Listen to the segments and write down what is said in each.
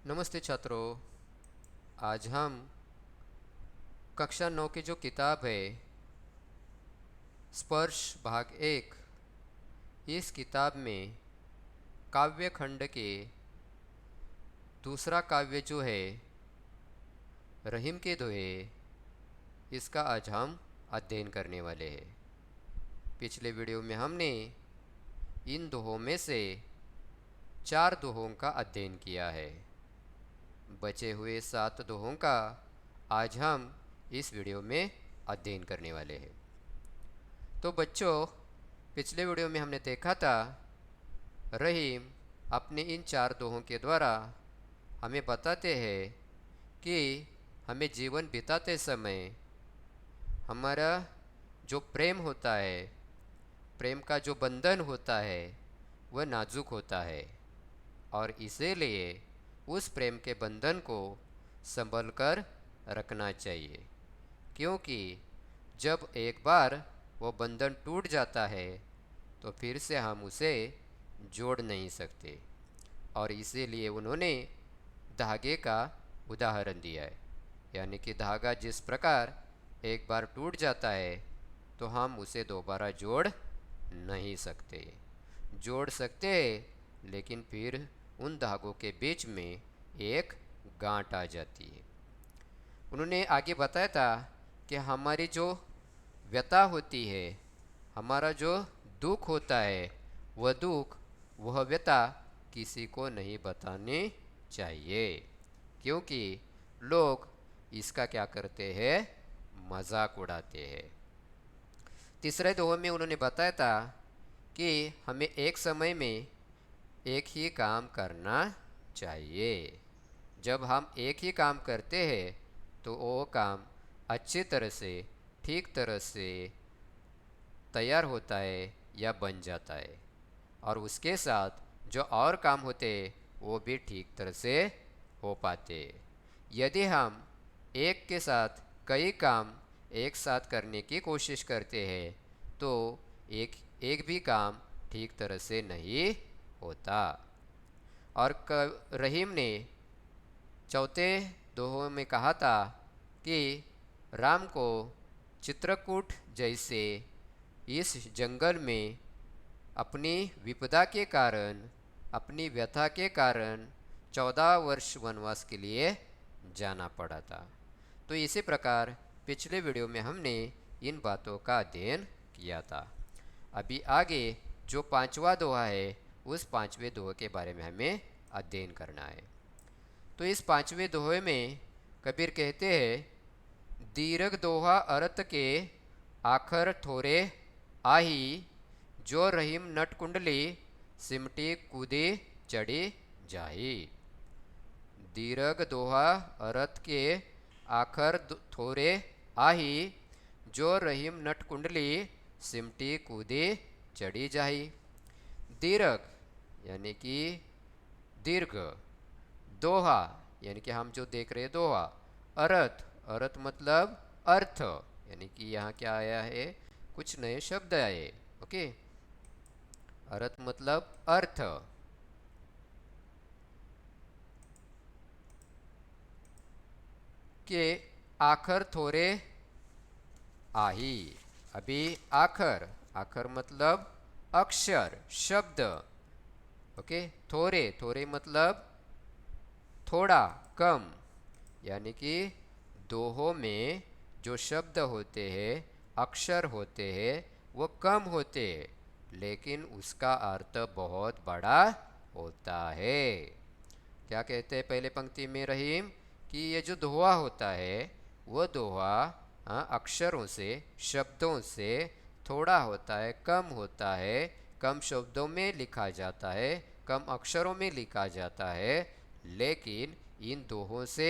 नमस्ते छात्रों। आज हम कक्षा 9 की जो किताब है स्पर्श भाग 1, इस किताब में काव्य खंड के दूसरा काव्य जो है रहीम के दोहे, इसका आज हम अध्ययन करने वाले हैं। पिछले वीडियो में हमने इन दोहों में से 4 दोहों का अध्ययन किया है। बचे हुए 7 दोहों का आज हम इस वीडियो में अध्ययन करने वाले हैं। तो बच्चों, पिछले वीडियो में हमने देखा था रहीम अपने इन 4 दोहों के द्वारा हमें बताते हैं कि हमें जीवन बिताते समय हमारा जो प्रेम होता है, प्रेम का जो बंधन होता है, वह नाजुक होता है और इसीलिए उस प्रेम के बंधन को संभल कर रखना चाहिए, क्योंकि जब एक बार वो बंधन टूट जाता है तो फिर से हम उसे जोड़ नहीं सकते। और इसीलिए उन्होंने धागे का उदाहरण दिया है, यानी कि धागा जिस प्रकार एक बार टूट जाता है तो हम उसे दोबारा जोड़ नहीं सकते। जोड़ सकते हैं लेकिन फिर उन धागों के बीच में एक गांठ आ जाती है। उन्होंने आगे बताया था कि हमारी जो व्यथा होती है, हमारा जो दुख होता है, वह दुख, वह व्यथा किसी को नहीं बतानी चाहिए, क्योंकि लोग इसका क्या करते हैं, मजाक उड़ाते हैं। तीसरे दोहे में उन्होंने बताया था कि हमें एक समय में एक ही काम करना चाहिए। जब हम एक ही काम करते हैं तो वो काम अच्छी तरह से, ठीक तरह से तैयार होता है या बन जाता है, और उसके साथ जो और काम होते हैं वो भी ठीक तरह से हो पाते हैं। यदि हम एक के साथ कई काम एक साथ करने की कोशिश करते हैं तो एक एक भी काम ठीक तरह से नहीं होता। और रहीम ने चौथे दोहों में कहा था कि राम को चित्रकूट जैसे इस जंगल में अपनी विपदा के कारण, अपनी व्यथा के कारण 14 वर्ष वनवास के लिए जाना पड़ा था। तो इसी प्रकार पिछले वीडियो में हमने इन बातों का अध्ययन किया था। अभी आगे जो 5वां दोहा है, उस 5वें दोहे के बारे में हमें अध्ययन करना है। तो इस 5वें दोहे में कबीर कहते हैं, दीर्घ दोहा अर्थ के आखर थोरे आही, जो रहीम नट कुंडली सिमटी कूदी चढ़ी जाही। दीर्घ दोहा अर्थ के आखर थोरे आही, जो रहीम नट कुंडली सिमटी कूदी चढ़ी जाही। दीर्घ यानी कि दीर्घ, दोहा यानी कि हम जो देख रहे हैं दोहा, अर्थ, अर्थ मतलब अर्थ, यानी कि यहाँ क्या आया है, कुछ नए शब्द आए। ओके, अर्थ मतलब अर्थ, के आखर थोरे आही। अभी आखर, आखर मतलब अक्षर, शब्द। ओके, थोरे, थोरे मतलब थोड़ा, कम, यानी कि दोहों में जो शब्द होते हैं, अक्षर होते हैं, वो कम होते हैं, लेकिन उसका अर्थ बहुत बड़ा होता है। क्या कहते हैं पहले पंक्ति में रहीम, कि ये जो दोहा होता है वो दोहा अक्षरों से, शब्दों से थोड़ा होता है, कम होता है, कम शब्दों में लिखा जाता है, कम अक्षरों में लिखा जाता है, लेकिन इन दोहों से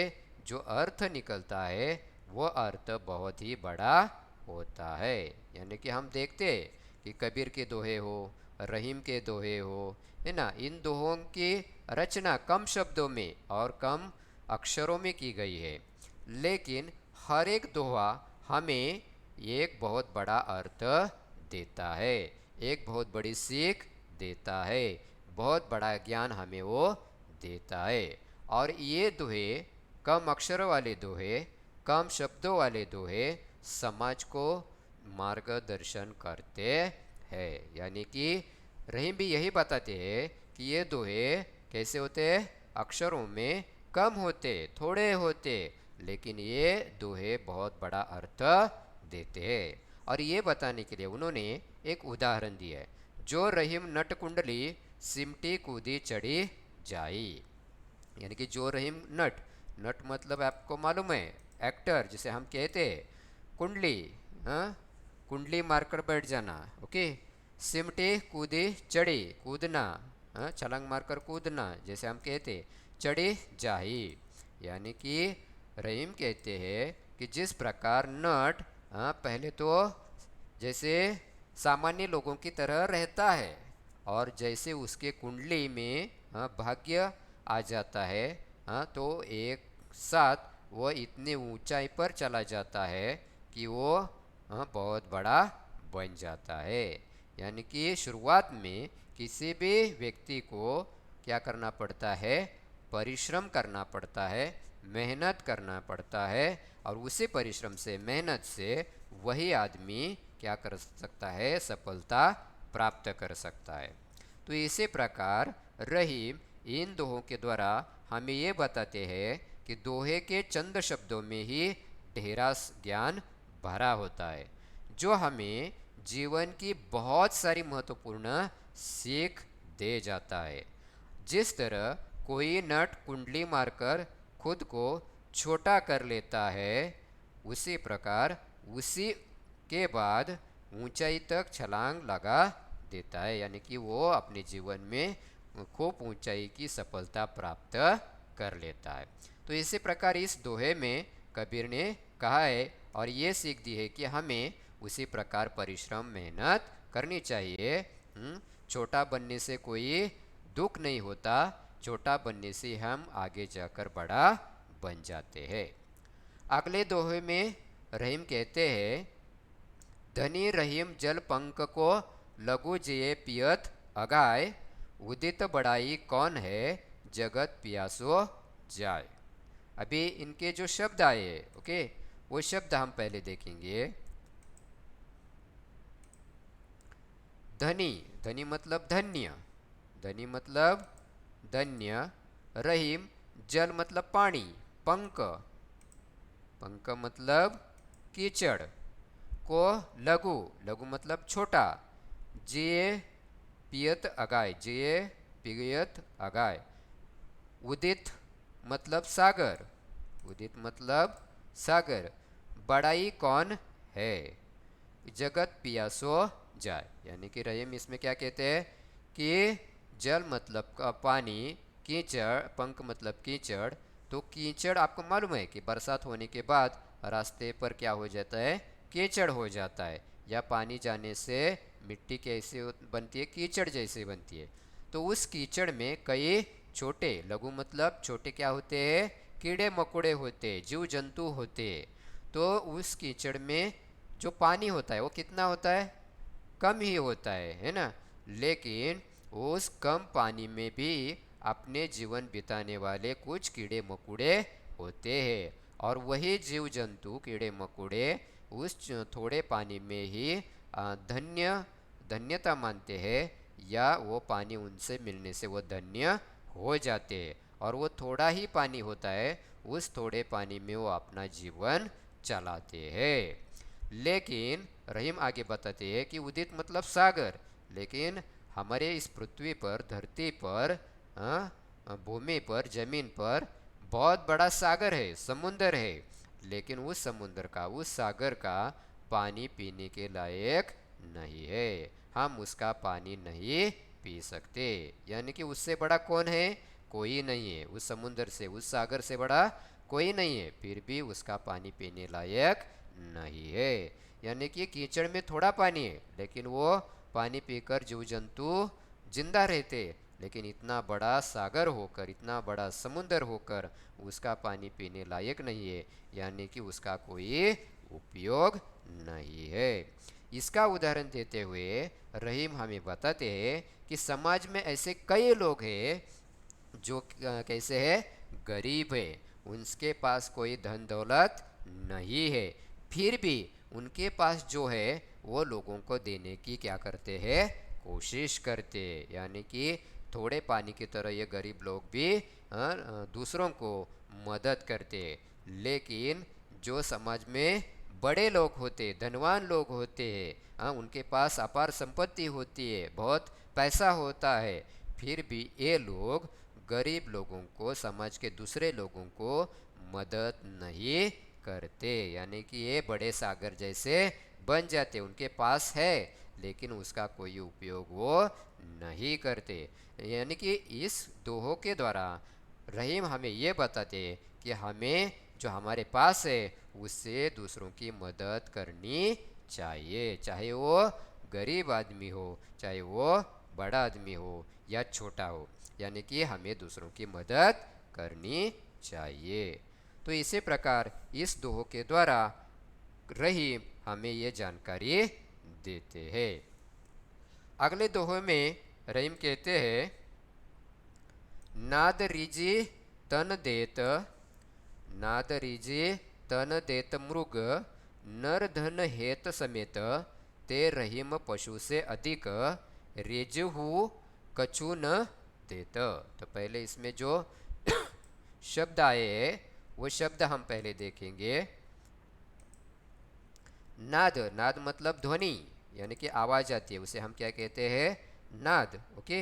जो अर्थ निकलता है वो अर्थ बहुत ही बड़ा होता है। यानी कि हम देखते हैं कि कबीर के दोहे हो, रहीम के दोहे हो, है ना, इन दोहों की रचना कम शब्दों में और कम अक्षरों में की गई है, लेकिन हर एक दोहा हमें एक बहुत बड़ा अर्थ देता है, एक बहुत बड़ी सीख देता है, बहुत बड़ा ज्ञान हमें वो देता है। और ये दोहे कम अक्षरों वाले दोहे, कम शब्दों वाले दोहे समाज को मार्गदर्शन करते हैं। यानी कि रहीम भी यही बताते हैं कि ये दोहे कैसे होते हैं, अक्षरों में कम होते, थोड़े होते, लेकिन ये दोहे बहुत बड़ा अर्थ देते हैं। और ये बताने के लिए उन्होंने एक उदाहरण दिया है, जो रहीम नट कुंडली सिमटी कूदी चढ़ी जाई। यानी कि जो रहीम नट, नट मतलब आपको मालूम है एक्टर जिसे हम कहते हैं, कुंडली, हाँ, कुंडली मारकर बैठ जाना, ओके। सिमटी कूदी चढ़ी, कूदना, हाँ, छलांग मारकर कूदना जैसे हम कहते, चढ़ी जाही। यानी कि रहीम कहते हैं कि जिस प्रकार नट, हाँ, पहले तो जैसे सामान्य लोगों की तरह रहता है, और जैसे उसके कुंडली में, हाँ, भाग्य आ जाता है, हाँ, तो एक साथ वो इतने ऊंचाई पर चला जाता है कि वो, हाँ, बहुत बड़ा बन जाता है। यानी कि शुरुआत में किसी भी व्यक्ति को क्या करना पड़ता है, परिश्रम करना पड़ता है, मेहनत करना पड़ता है, और उसी परिश्रम से, मेहनत से वही आदमी क्या कर सकता है, सफलता प्राप्त कर सकता है। तो इसी प्रकार रहीम इन दोहों के द्वारा हमें ये बताते हैं कि दोहे के चंद शब्दों में ही ढेरा ज्ञान भरा होता है, जो हमें जीवन की बहुत सारी महत्वपूर्ण सीख दे जाता है। जिस तरह कोई नट कुंडली मारकर खुद को छोटा कर लेता है, उसी प्रकार उसी के बाद ऊंचाई तक छलांग लगा देता है। यानी कि वो अपने जीवन में खूब ऊंचाई की सफलता प्राप्त कर लेता है। तो इसी प्रकार इस दोहे में कबीर ने कहा है और ये सीख दी है कि हमें उसी प्रकार परिश्रम, मेहनत करनी चाहिए। छोटा बनने से कोई दुख नहीं होता, छोटा बनने से हम आगे जाकर बड़ा बन जाते हैं। अगले दोहे में रहीम कहते हैं, धनी रहीम जल पंक को लघु जिये पियत अगाय, उदित बड़ाई कौन है जगत पियासो जाय। अभी इनके जो शब्द आए, ओके, वो शब्द हम पहले देखेंगे। धनी, धनी मतलब धन्य, धनी मतलब धन्य। रहीम, जल मतलब पानी, पंक, पंक मतलब कीचड़। को लघु, लघु मतलब छोटा। जिये पियत अगाय, जिये पियत अगाय। उदित मतलब सागर, उदित मतलब सागर। बड़ाई कौन है, जगत पियासो जाए। यानी कि रहीम इसमें क्या कहते हैं कि जल मतलब पानी, कीचड़, पंख मतलब कीचड़। तो कीचड़ आपको मालूम है कि बरसात होने के बाद रास्ते पर क्या हो जाता है, कीचड़ हो जाता है, या पानी जाने से मिट्टी कैसे बनती है, कीचड़ जैसे बनती है। तो उस कीचड़ में कई छोटे, लघु मतलब छोटे क्या होते हैं, कीड़े मकोड़े होते, जीव जंतु होते। तो उस कीचड़ में जो पानी होता है वो कितना होता है, कम ही होता है ना। लेकिन उस कम पानी में भी अपने जीवन बिताने वाले कुछ कीड़े मकोड़े होते हैं, और वही जीव जंतु, कीड़े मकोड़े उस थोड़े पानी में ही धन्यता मानते हैं, या वो पानी उनसे मिलने से वो धन्य हो जाते हैं। और वो थोड़ा ही पानी होता है, उस थोड़े पानी में वो अपना जीवन चलाते हैं। लेकिन रहीम आगे बताते हैं कि उदित मतलब सागर, लेकिन हमारे इस पृथ्वी पर, धरती पर, भूमि पर, जमीन पर बहुत बड़ा सागर है, समुंदर है। लेकिन उस समुंदर का, उस सागर का पानी पीने के लायक नहीं है, हम उसका पानी नहीं पी सकते। यानी कि उससे बड़ा कौन है, कोई नहीं है। उस समुंदर से, उस सागर से बड़ा कोई नहीं है, फिर भी उसका पानी पीने लायक नहीं है। यानी कि कीचड़ में थोड़ा पानी है, लेकिन वो पानी पीकर जीव जंतु जिंदा रहते। लेकिन इतना बड़ा सागर होकर, इतना बड़ा समुंदर होकर उसका पानी पीने लायक नहीं है, यानी कि उसका कोई उपयोग नहीं है। इसका उदाहरण देते हुए रहीम हमें बताते हैं कि समाज में ऐसे कई लोग हैं जो कैसे है, गरीब है, उनके पास कोई धन दौलत नहीं है, फिर भी उनके पास जो है वो लोगों को देने की क्या करते हैं, कोशिश करते हैं। यानी कि थोड़े पानी की तरह ये गरीब लोग भी दूसरों को मदद करते हैं। लेकिन जो समाज में बड़े लोग होते, धनवान लोग होते हैं, उनके पास अपार संपत्ति होती है, बहुत पैसा होता है, फिर भी ये लोग गरीब लोगों को, समाज के दूसरे लोगों को मदद नहीं करते। यानी कि ये बड़े सागर जैसे बन जाते, उनके पास है लेकिन उसका कोई उपयोग वो नहीं करते। यानी कि इस दोहों के द्वारा रहीम हमें ये बताते कि हमें जो हमारे पास है उससे दूसरों की मदद करनी चाहिए, चाहे वो गरीब आदमी हो, चाहे वो बड़ा आदमी हो या छोटा हो। यानी कि हमें दूसरों की मदद करनी चाहिए। तो इसी प्रकार इस दोहों के द्वारा रहीम हमें ये जानकारी देते हैं। अगले दोहे में रहीम कहते हैं, नाद रीजी तन देत, नाद रीजी तन देत मृग, नर धन हेत समेत, ते रहीम पशु से अधिक, रेजहू कछु न देत। तो पहले इसमें जो शब्द आए हैं वो शब्द हम पहले देखेंगे। नाद, नाद मतलब ध्वनि, यानी कि आवाज आती है, उसे हम क्या कहते हैं, नाद। ओके।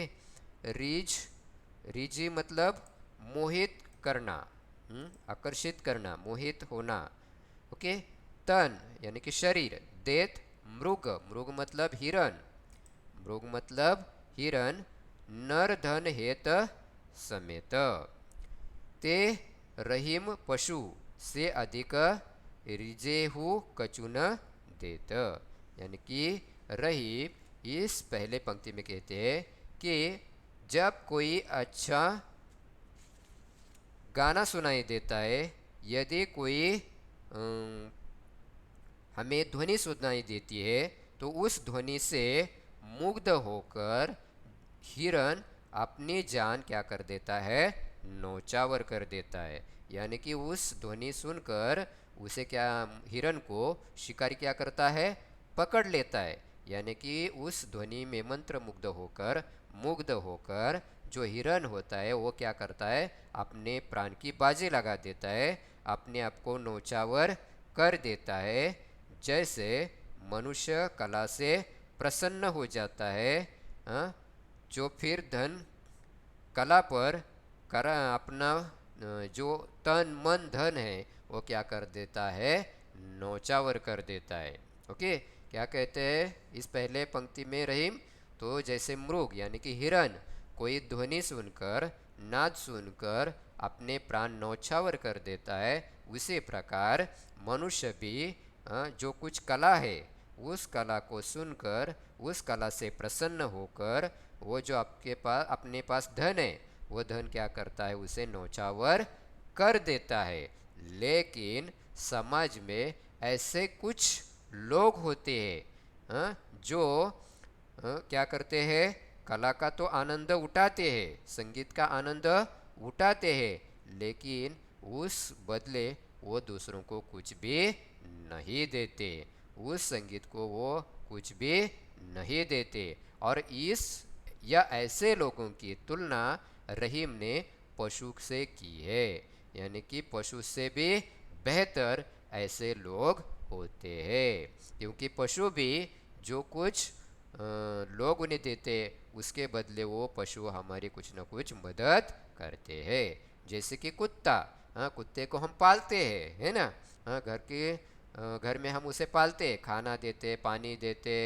रीज, रीजी मतलब मोहित करना, आकर्षित करना, मोहित होना। ओके। तन यानी कि शरीर। देत मृग, मृग मतलब हिरण, मृग मतलब हिरण। नर धन हेत समेत, ते रहीम पशु से अधिक, रिजेहु कचुन देत। यानी कि रहीम इस पहले पंक्ति में कहते हैं कि जब कोई अच्छा गाना सुनाई देता है, यदि कोई हमें ध्वनि सुनाई देती है, तो उस ध्वनि से मुग्ध होकर हिरण अपनी जान क्या कर देता है, नौचावर कर देता है। यानी कि उस ध्वनि सुनकर उसे क्या, हिरण को शिकारी क्या करता है, पकड़ लेता है। यानी कि उस ध्वनि में मंत्र मुग्ध होकर जो हिरण होता है वो क्या करता है, अपने प्राण की बाजी लगा देता है, अपने आप को नौचावर कर देता है। जैसे मनुष्य कला से प्रसन्न हो जाता है, जो फिर धन कला पर अपना जो तन मन धन है वो क्या कर देता है, नौचावर कर देता है। ओके। क्या कहते हैं इस पहले पंक्ति में रहीम, तो जैसे मृग यानी कि हिरण कोई ध्वनि सुनकर, नाद सुनकर अपने प्राण नौछावर कर देता है, उसी प्रकार मनुष्य भी जो कुछ कला है उस कला को सुनकर, उस कला से प्रसन्न होकर, वो जो आपके पास अपने पास धन है वो धन क्या करता है, उसे नौछावर कर देता है। लेकिन समाज में ऐसे कुछ लोग होते हैं जो क्या करते हैं, कला का तो आनंद उठाते हैं, संगीत का आनंद उठाते हैं, लेकिन उस बदले वो दूसरों को कुछ भी नहीं देते, उस संगीत को वो कुछ भी नहीं देते। और इस या ऐसे लोगों की तुलना रहीम ने पशु से की है। यानी कि पशु से भी बेहतर ऐसे लोग होते हैं, क्योंकि पशु भी जो कुछ लोग उन्हें देते उसके बदले वो पशु हमारी कुछ न कुछ मदद करते हैं। जैसे कि कुत्ता, कुत्ते को हम पालते हैं, है ना, घर में हम उसे पालते, खाना देते, पानी देते,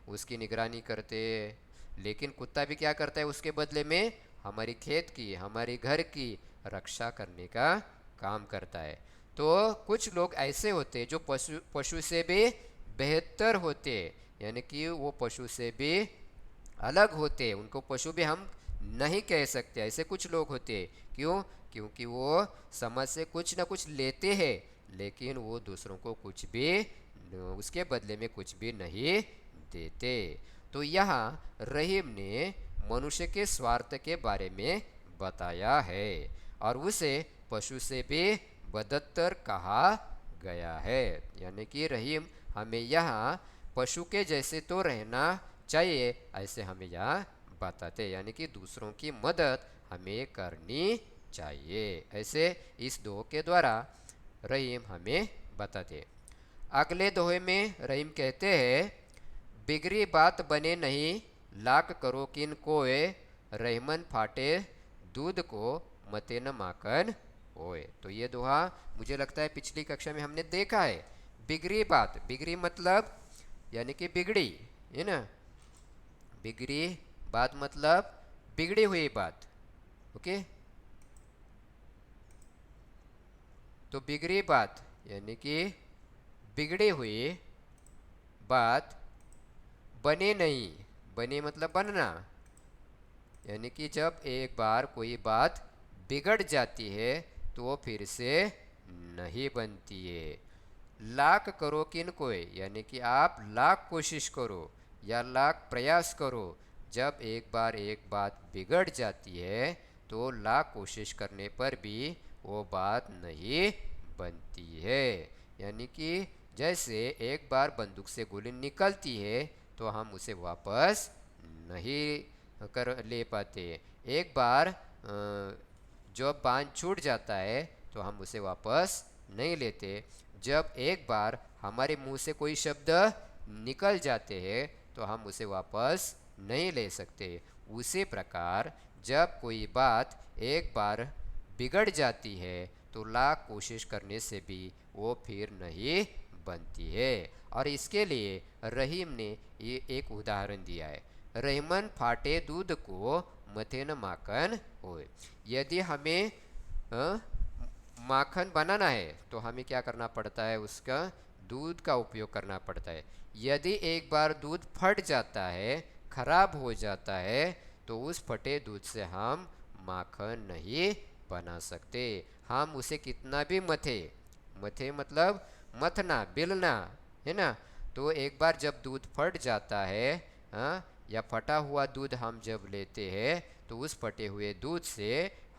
उसकी निगरानी करते। लेकिन कुत्ता भी क्या करता है, उसके बदले में हमारी खेत की, हमारी घर की रक्षा करने का काम करता है। तो कुछ लोग ऐसे होते हैं जो पशु से भी बेहतर होते हैं, यानी कि वो पशु से भी अलग होते हैं, उनको पशु भी हम नहीं कह सकते। ऐसे कुछ लोग होते हैं, क्यों, क्योंकि वो समाज से कुछ ना कुछ लेते हैं, लेकिन वो दूसरों को कुछ भी उसके बदले में कुछ भी नहीं देते। तो यहाँ रहीम ने मनुष्य के स्वार्थ के बारे में बताया है और उसे पशु से भी बदतर कहा गया है। यानी कि रहीम हमें यहाँ पशु के जैसे तो रहना चाहिए, ऐसे हमें यहाँ बताते, यानी कि दूसरों की मदद हमें करनी चाहिए, ऐसे इस दोहे के द्वारा रहीम हमें बताते। अगले दोहे में रहीम कहते हैं, बिगड़ी बात बने नहीं, लाख करो किन कोय, रहमन फाटे दूध को मते न माखन होए। तो ये दोहा मुझे लगता है पिछली कक्षा में हमने देखा है। बिगड़ी बात, बिगड़ी मतलब यानी कि बिगड़ी, है ना, बिगड़ी बात मतलब बिगड़ी हुई बात। ओके, तो बिगड़ी बात यानी कि बिगड़ी हुई बात बने नहीं, बने मतलब बनना, यानी कि जब एक बार कोई बात बिगड़ जाती है तो वो फिर से नहीं बनती है। लाख करो किन कोई, यानी कि आप लाख कोशिश करो या लाख प्रयास करो, जब एक बार एक बात बिगड़ जाती है तो लाख कोशिश करने पर भी वो बात नहीं बनती है। यानी कि जैसे एक बार बंदूक से गोली निकलती है तो हम उसे वापस नहीं कर ले पाते। एक बार जब बांध छूट जाता है तो हम उसे वापस नहीं लेते। जब एक बार हमारे मुंह से कोई शब्द निकल जाते हैं तो हम उसे वापस नहीं ले सकते। उसी प्रकार जब कोई बात एक बार बिगड़ जाती है तो लाख कोशिश करने से भी वो फिर नहीं बनती है। और इसके लिए रहीम ने ये एक उदाहरण दिया है, रहमन फाटे दूध को मथे न माखन होए। यदि हमें माखन बनाना है तो हमें क्या करना पड़ता है, उसका दूध का उपयोग करना पड़ता है। यदि एक बार दूध फट जाता है, खराब हो जाता है, तो उस फटे दूध से हम माखन नहीं बना सकते। हम उसे कितना भी मथे, मथे मतलब मथना, बेलना, है ना, तो एक बार जब दूध फट जाता है, हाँ, या फटा हुआ दूध हम जब लेते हैं तो उस फटे हुए दूध से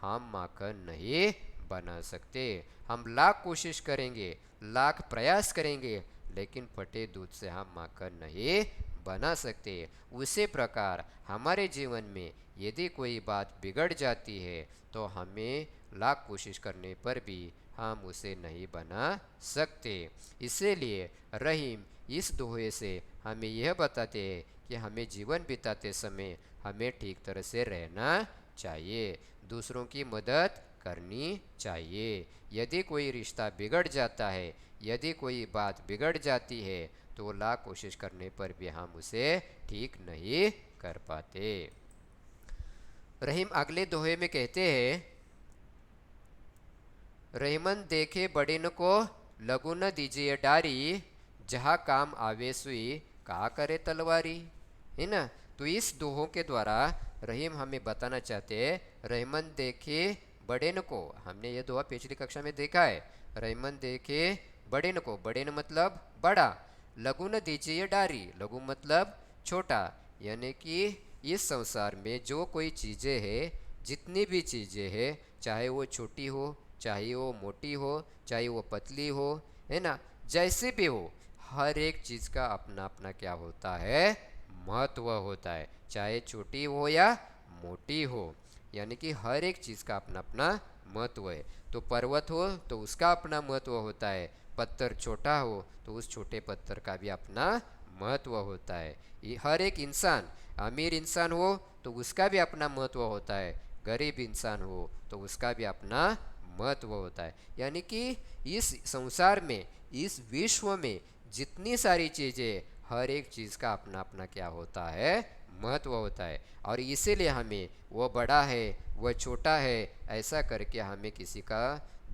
हम माखन नहीं बना सकते। हम लाख कोशिश करेंगे, लाख प्रयास करेंगे, लेकिन फटे दूध से हम माखन नहीं बना सकते। उसी प्रकार हमारे जीवन में यदि कोई बात बिगड़ जाती है तो हमें लाख कोशिश करने पर भी हम उसे नहीं बना सकते। इसीलिए रहीम इस दोहे से हमें यह बताते हैं कि हमें जीवन बिताते समय हमें ठीक तरह से रहना चाहिए, दूसरों की मदद करनी चाहिए। यदि कोई रिश्ता बिगड़ जाता है, यदि कोई बात बिगड़ जाती है तो लाख कोशिश करने पर भी हम उसे ठीक नहीं कर पाते। रहीम अगले दोहे में कहते हैं, रहमन देखे बड़िन को लगू न दीजिए डारी, जहाँ काम आवे सुई कहा करे तलवारी। है ना, तो इस दोहों के द्वारा रहीम हमें बताना चाहते हैं, रहमन देखे बड़ेन को, हमने ये दोहा पिछली कक्षा में देखा है, रहमन देखे बड़ेन को, बड़ेन मतलब बड़ा, लघु न दीजिए डारी, लघु मतलब छोटा, यानी कि इस संसार में जो कोई चीज़ें हैं, जितनी भी चीज़ें हैं, चाहे वो छोटी हो, चाहे वो मोटी हो, चाहे वो पतली हो, है ना, जैसे भी हो, हर एक चीज़ का अपना अपना क्या होता है, महत्व होता है, चाहे छोटी हो या मोटी हो। यानी कि हर एक चीज़ का अपना अपना महत्व है। तो पर्वत हो तो उसका अपना महत्व होता है, पत्थर छोटा हो तो उस छोटे पत्थर का भी अपना महत्व होता है। हर एक इंसान, अमीर इंसान हो तो उसका भी अपना महत्व होता है, गरीब इंसान हो तो उसका भी अपना महत्व होता है। यानी कि इस संसार में, इस विश्व में जितनी सारी चीज़ें, हर एक चीज़ का अपना अपना क्या होता है, महत्व होता है। और इसीलिए हमें वो बड़ा है, वह छोटा है, ऐसा करके हमें किसी का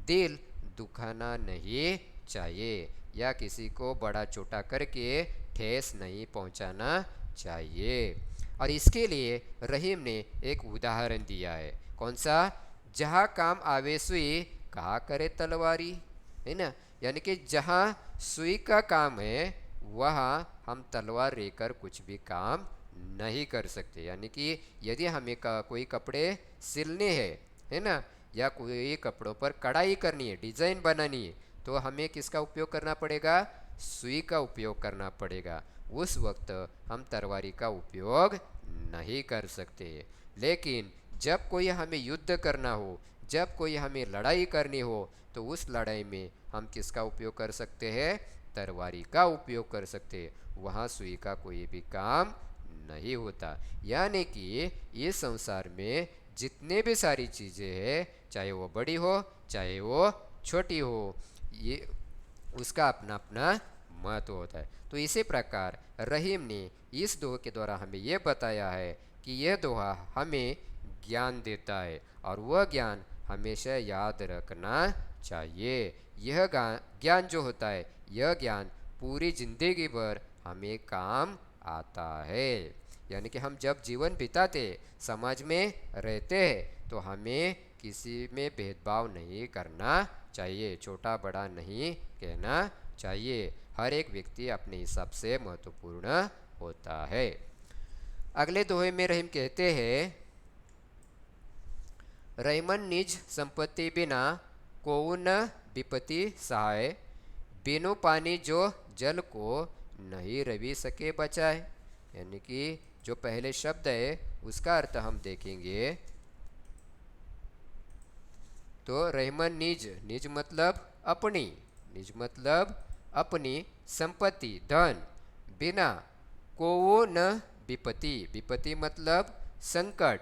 दिल दुखाना नहीं चाहिए, या किसी को बड़ा छोटा करके ठेस नहीं पहुंचाना चाहिए। और इसके लिए रहीम ने एक उदाहरण दिया है, कौन सा, जहाँ काम आवे सुई कहा करे तलवारी। है ना, यानी कि जहाँ सुई का काम है वहाँ हम तलवार लेकर कुछ भी काम नहीं कर सकते। यानी कि यदि हमें कोई कपड़े सिलने हैं, है ना, या कोई कपड़ों पर कढ़ाई करनी है, डिजाइन बनानी है, तो हमें किसका उपयोग करना पड़ेगा? सुई का उपयोग करना पड़ेगा। उस वक्त हम तलवारी का उपयोग नहीं कर सकते। लेकिन जब कोई हमें युद्ध करना हो, जब कोई हमें लड़ाई करनी हो, तो उस लड़ाई में हम किसका उपयोग कर सकते हैं? तलवारी का उपयोग कर सकते हैं। वहाँ सुई का कोई भी काम नहीं होता। यानी कि इस संसार में जितने भी सारी चीज़ें हैं, चाहे वो बड़ी हो चाहे वो छोटी हो, ये उसका अपना अपना महत्व होता है। तो इसी प्रकार रहीम ने इस दोहे के द्वारा हमें यह बताया है कि यह दोहा हमें ज्ञान देता है और वह ज्ञान हमेशा याद रखना चाहिए। यह ज्ञान जो होता है, यह ज्ञान पूरी जिंदगी भर हमें काम आता है। यानी कि हम जब जीवन बिताते, समाज में रहते हैं, तो हमें किसी में भेदभाव नहीं करना चाहिए, छोटा बड़ा नहीं कहना चाहिए। हर एक व्यक्ति अपने हिसाब से महत्वपूर्ण होता है। अगले दोहे में रहीम कहते हैं, रहीमन निज संपत्ति बिना कोउ न विपत्ति सहाय, बिनु पानी जो जल को नहीं रवि सके बचाए। यानी कि जो पहले शब्द है उसका अर्थ हम देखेंगे तो रहीमन निज, निज मतलब अपनी, निज मतलब अपनी संपत्ति धन, बिना कोउ न विपत्ति, विपत्ति मतलब संकट,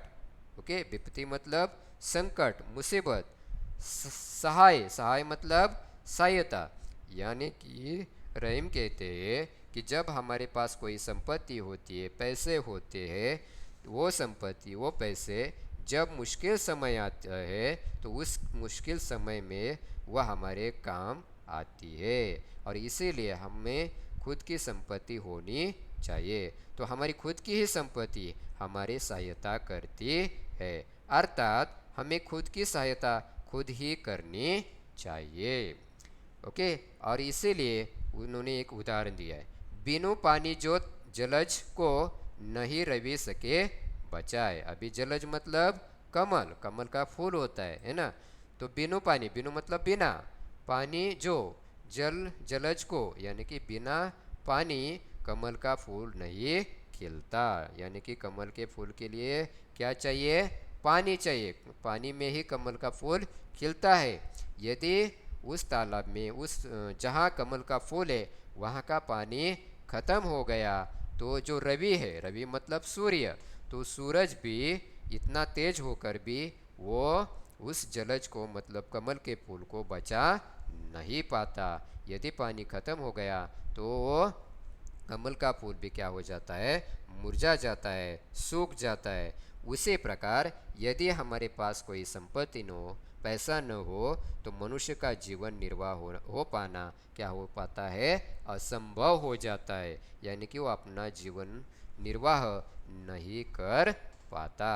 ओके, विपत्ति मतलब संकट मुसीबत, सहाय, सहाय मतलब सहायता। यानी कि रहीम कहते हैं कि जब हमारे पास कोई संपत्ति होती है, पैसे होते हैं, वो संपत्ति वो पैसे जब मुश्किल समय आता है तो उस मुश्किल समय में वह हमारे काम आती है। और इसीलिए हमें खुद की संपत्ति होनी चाहिए। तो हमारी खुद की ही संपत्ति हमारी सहायता करती है, अर्थात हमें खुद की सहायता खुद ही करनी चाहिए। ओके, और इसीलिए उन्होंने एक उदाहरण दिया है, बिनु पानी जो जलज को नहीं रवि सके बचाए। अभी जलज मतलब कमल, कमल का फूल होता है ना। तो बिनु पानी, बिनु मतलब बिना, पानी जो, जल जलज को, यानी कि बिना पानी कमल का फूल नहीं खिलता। यानी कि कमल के फूल के लिए क्या चाहिए? पानी चाहिए। पानी में ही कमल का फूल खिलता है। यदि उस तालाब में, उस जहाँ कमल का फूल है वहाँ का पानी खत्म हो गया तो जो रवि है, रवि मतलब सूर्य, तो सूरज भी इतना तेज होकर भी वो उस जलज को मतलब कमल के फूल को बचा नहीं पाता। यदि पानी खत्म हो गया तो वो कमल का फूल भी क्या हो जाता है? मुरझा जाता है, सूख जाता है। उसी प्रकार यदि हमारे पास कोई संपत्ति न हो, पैसा न हो, तो मनुष्य का जीवन निर्वाह हो पाना क्या हो पाता है? असंभव हो जाता है। यानी कि वो अपना जीवन निर्वाह नहीं कर पाता।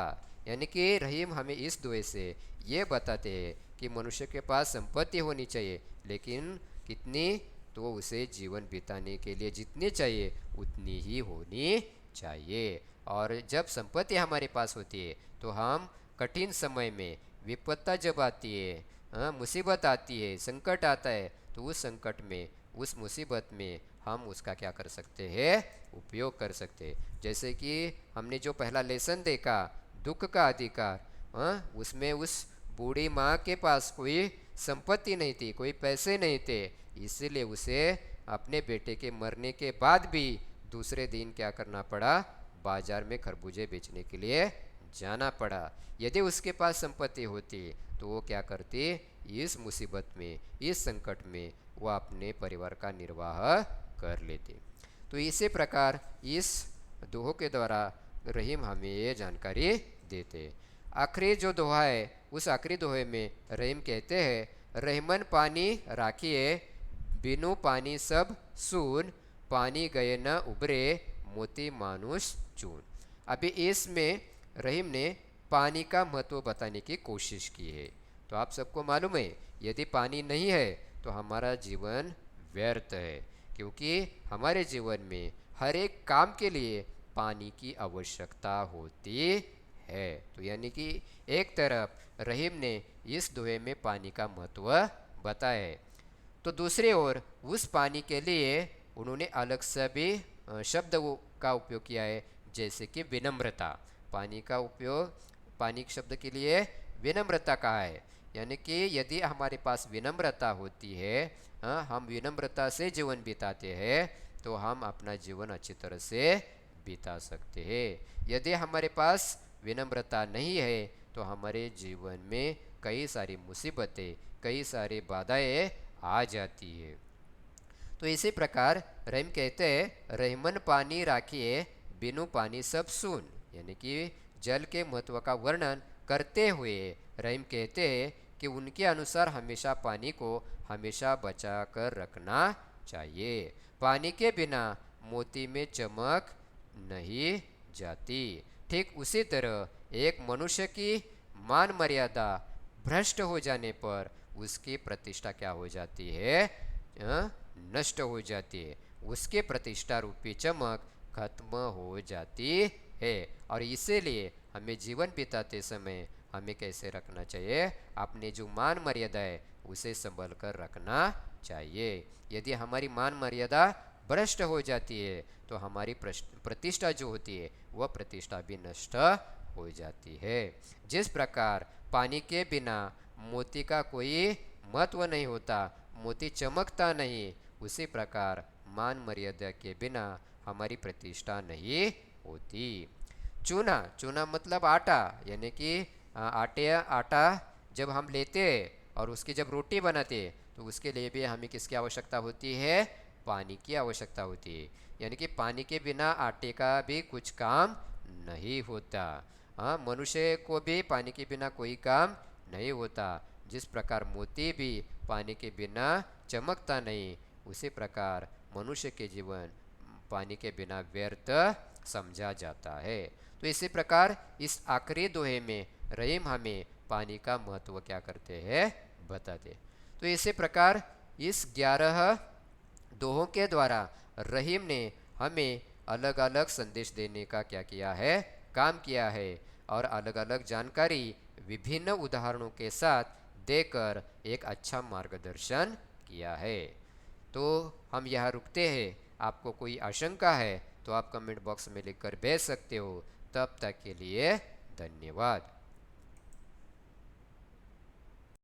यानी कि रहीम हमें इस दोहे से ये बताते हैं कि मनुष्य के पास संपत्ति होनी चाहिए, लेकिन कितनी? तो उसे जीवन बिताने के लिए जितनी चाहिए उतनी ही होनी चाहिए। और जब संपत्ति हमारे पास होती है तो हम कठिन समय में, विपत्ता जब आती है, मुसीबत आती है, संकट आता है, तो उस संकट में, उस मुसीबत में हम उसका क्या कर सकते हैं? उपयोग कर सकते हैं। जैसे कि हमने जो पहला लेसन देखा, दुख का अधिकार, उसमें उस बूढ़ी माँ के पास कोई संपत्ति नहीं थी, कोई पैसे नहीं थे, इसीलिए उसे अपने बेटे के मरने के बाद भी दूसरे दिन क्या करना पड़ा? बाजार में खरबूजे बेचने के लिए जाना पड़ा। यदि उसके पास संपत्ति होती तो वो क्या करती? इस मुसीबत में, इस संकट में वो अपने परिवार का निर्वाह कर लेते। तो इसी प्रकार इस दोहों के द्वारा रहीम हमें ये जानकारी देते। आखिरी जो दोहा है, उस आखिरी दोहे में रहीम कहते हैं, रहमन पानी राखिए, बिनु पानी सब सून, पानी गए न उबरे, मोती मानुष चून। अभी इसमें रहीम ने पानी का महत्व बताने की कोशिश की है। तो आप सबको मालूम है, यदि पानी नहीं है तो हमारा जीवन व्यर्थ है, क्योंकि हमारे जीवन में हर एक काम के लिए पानी की आवश्यकता होती है। तो यानी कि एक तरफ रहीम ने इस दोहे में पानी का महत्व बताया है, तो दूसरी ओर उस पानी के लिए उन्होंने अलग से भी शब्द का उपयोग किया है, जैसे कि विनम्रता। पानी का उपयोग पानी शब्द के लिए विनम्रता कहा है। यानी कि यदि हमारे पास विनम्रता होती है, हम विनम्रता से जीवन बिताते हैं, तो हम अपना जीवन अच्छी तरह से बिता सकते हैं। यदि हमारे पास विनम्रता नहीं है तो हमारे जीवन में कई सारी मुसीबतें, कई सारी बाधाएं आ जाती है। तो इसी प्रकार रहीम कहते हैं, रहीमन पानी राखिए बिनु पानी सब सून। यानी कि जल के महत्व का वर्णन करते हुए रहीम कहते हैं कि उनके अनुसार हमेशा पानी को हमेशा बचा कर रखना चाहिए। पानी के बिना मोती में चमक नहीं जाती। ठीक उसी तरह एक मनुष्य की मान मर्यादा भ्रष्ट हो जाने पर उसकी प्रतिष्ठा क्या हो जाती है? नष्ट हो जाती है। उसके प्रतिष्ठा रूपी चमक खत्म हो जाती है। और इसीलिए हमें जीवन बिताते समय हमें कैसे रखना चाहिए? अपने जो मान मर्यादा है उसे संभल कर रखना चाहिए। यदि हमारी मान मर्यादा भ्रष्ट हो जाती है तो हमारी प्रतिष्ठा जो होती है वह प्रतिष्ठा भी नष्ट हो जाती है। जिस प्रकार पानी के बिना मोती का कोई महत्व नहीं होता, मोती चमकता नहीं, उसी प्रकार मान मर्यादा के बिना हमारी प्रतिष्ठा नहीं होती। चूना, चूना मतलब आटा, यानी कि आटा जब हम लेते हैं और उसकी जब रोटी बनाते हैं तो उसके लिए भी हमें किसकी आवश्यकता होती है? पानी की आवश्यकता होती है। यानी कि पानी के बिना आटे का भी कुछ काम नहीं होता। हाँ, मनुष्य को भी पानी के बिना कोई काम नहीं होता। जिस प्रकार मोती भी पानी के बिना चमकता नहीं, उसी प्रकार मनुष्य के जीवन पानी के बिना व्यर्थ समझा जाता है। तो इसी प्रकार इस आखिरी दोहे में रहीम हमें पानी का महत्व क्या करते हैं? बताते। तो इसी प्रकार इस 11 दोहों के द्वारा रहीम ने हमें अलग अलग संदेश देने का क्या किया है? काम किया है। और अलग अलग जानकारी विभिन्न उदाहरणों के साथ देकर एक अच्छा मार्गदर्शन किया है। तो हम यहाँ रुकते हैं। आपको कोई आशंका है तो आप कमेंट बॉक्स में लिखकर भेज सकते हो। तब तक के लिए धन्यवाद।